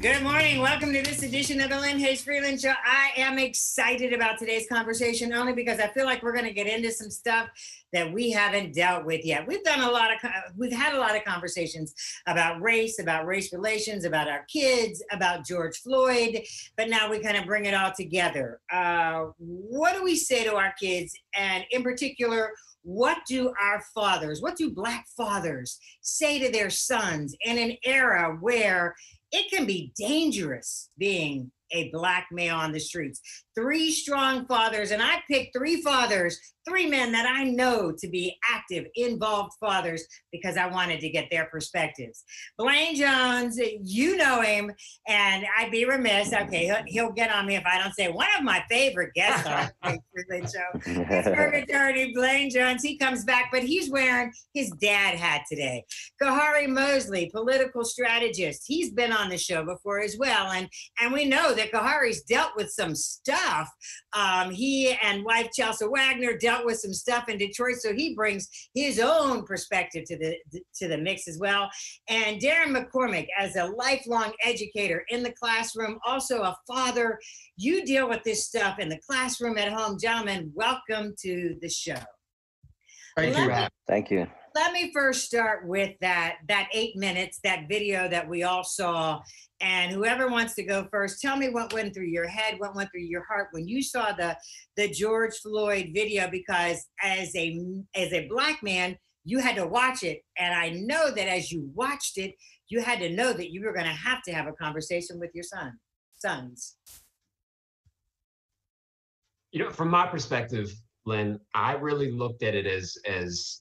Good morning. Welcome to this edition of the Lynne Hayes Freeland Show. I am excited about today's conversation only because I feel like we're going to get into some stuff that we haven't dealt with yet. We've had a lot of conversations about race relations, about our kids, about George Floyd, but now we kind of bring it all together. What do we say to our kids? And in particular, what do Black fathers say to their sons in an era where it can be dangerous being a Black male on the streets? Three strong fathers, and I picked three men that I know to be active, involved fathers because I wanted to get their perspectives. Blaine Jones, you know him, and I'd be remiss, okay, he'll get on me if I don't say one of my favorite guests on the Freeland Show. Pittsburgh attorney Blaine Jones, he comes back, but he's wearing his dad hat today. Kahari Mosley, political strategist, he's been on the show before as well, and we know that Kahari's dealt with some stuff. He and wife Chelsea Wagner dealt with some stuff in Detroit, so he brings his own perspective to the mix as well. And Darren McCormick, as a lifelong educator in the classroom, also a father, you deal with this stuff in the classroom, at home. Gentlemen, welcome to the show. Thank you. Let me first start with that 8 minutes, that video that we all saw. And whoever wants to go first, tell me what went through your head, what went through your heart when you saw the George Floyd video, because as a Black man, you had to watch it. And I know that as you watched it, you had to know that you were going to have a conversation with your sons. You know, from my perspective, Lynn, I really looked at it as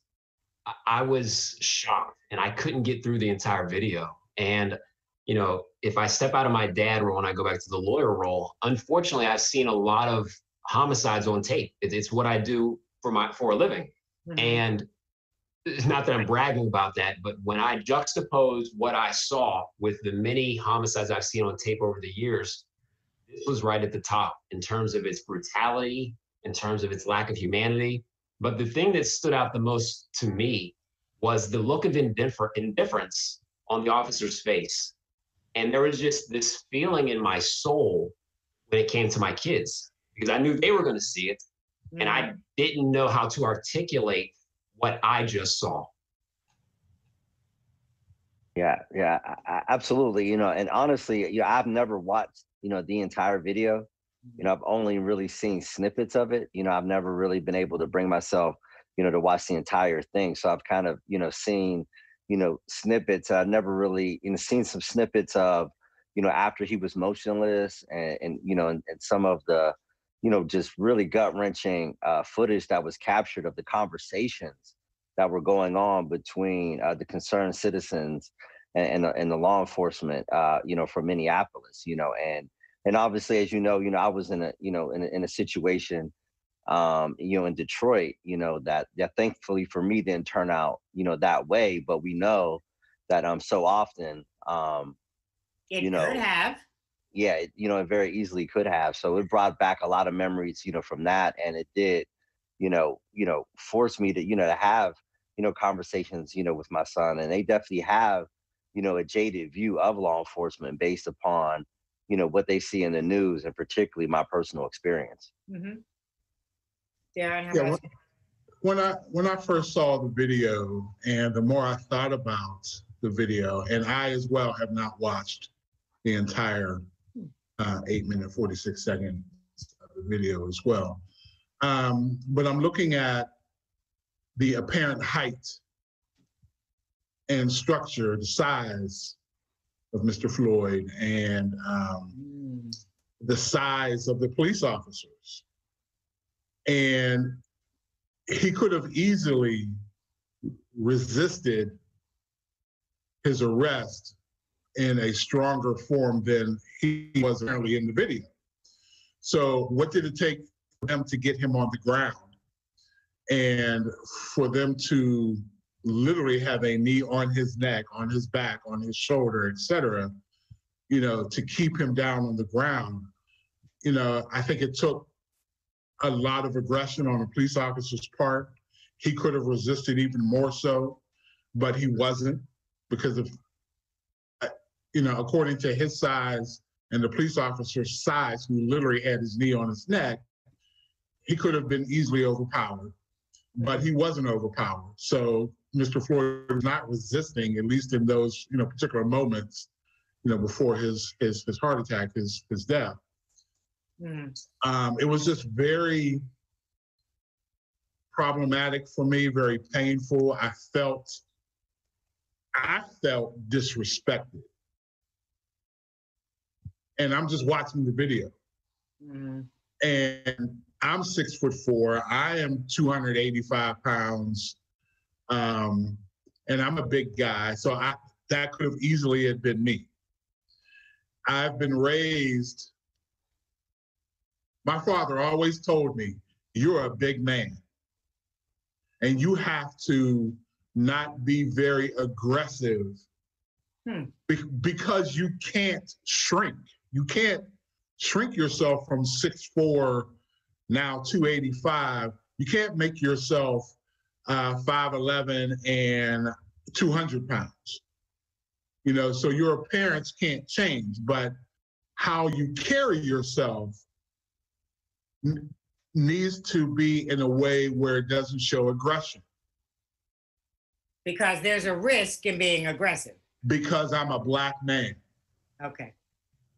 I was shocked and I couldn't get through the entire video. And, you know, if I step out of my dad role and I go back to the lawyer role, unfortunately, I've seen a lot of homicides on tape. It's what I do for a living. Mm-hmm. And it's not that I'm bragging about that, but when I juxtapose what I saw with the many homicides I've seen on tape over the years, this was right at the top in terms of its brutality, in terms of its lack of humanity. But the thing that stood out the most to me was the look of indifference on the officer's face. And there was just this feeling in my soul when it came to my kids, because I knew they were going to see it. Mm-hmm. And I didn't know how to articulate what I just saw. Yeah, absolutely. You know, and honestly, you know, I've never watched, you know, the entire video. You know, I've only really seen snippets of it. You know, I've never really been able to bring myself, you know, to watch the entire thing. So I've kind of, you know, seen, you know, snippets. I've never really, you know, seen some snippets of, you know, after he was motionless and you know, and some of the, you know, just really gut-wrenching footage that was captured of the conversations that were going on between the concerned citizens and the law enforcement, you know, from Minneapolis, you know, and obviously, as you know, I was in a situation, you know, in Detroit, you know, that thankfully for me didn't turn out, you know, that way. But we know that so often, it could have. Yeah, you know, it very easily could have. So it brought back a lot of memories, you know, from that, and it did, you know, force me to, you know, to have, you know, conversations, you know, with my son, and they definitely have, you know, a jaded view of law enforcement based upon, you know, what they see in the news, and particularly my personal experience. Mm-hmm. Darren, yeah, when I first saw the video, and the more I thought about the video, and I as well have not watched the entire 8-minute 46 second of the video as well, but I'm looking at the apparent height and structure, the size of Mr. Floyd, and the size of the police officers. And he could have easily resisted his arrest in a stronger form than he was apparently in the video. So what did it take for them to get him on the ground and for them to literally have a knee on his neck, on his back, on his shoulder, et cetera, you know, to keep him down on the ground? You know, I think it took a lot of aggression on the police officer's part. He could have resisted even more so, but he wasn't, because of, according to his size and the police officer's size, who literally had his knee on his neck, he could have been easily overpowered, but he wasn't overpowered. So Mr. Floyd was not resisting, at least in those, particular moments, before his heart attack, his death. It was just very problematic for me, very painful. I felt disrespected. And I'm just watching the video. And I'm 6'4". I am 285 pounds. And I'm a big guy. So that could have easily have been me. I've been raised, my father always told me, you're a big man. And you have to not be very aggressive because you can't shrink. You can't shrink yourself from 6'4", now 285. You can't make yourself 5'11" and 200 pounds. So your appearance can't change, but how you carry yourself needs to be in a way where it doesn't show aggression. Because there's a risk in being aggressive. Because I'm a Black man. Okay.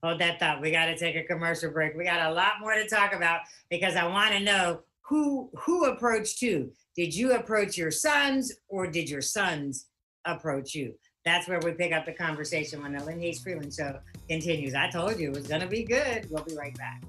Hold that thought. We got to take a commercial break. We got a lot more to talk about because I want to know who approached you. Did you approach your sons or did your sons approach you? That's where we pick up the conversation when the Lynne Hayes Freeland Show continues. I told you it was going to be good. We'll be right back.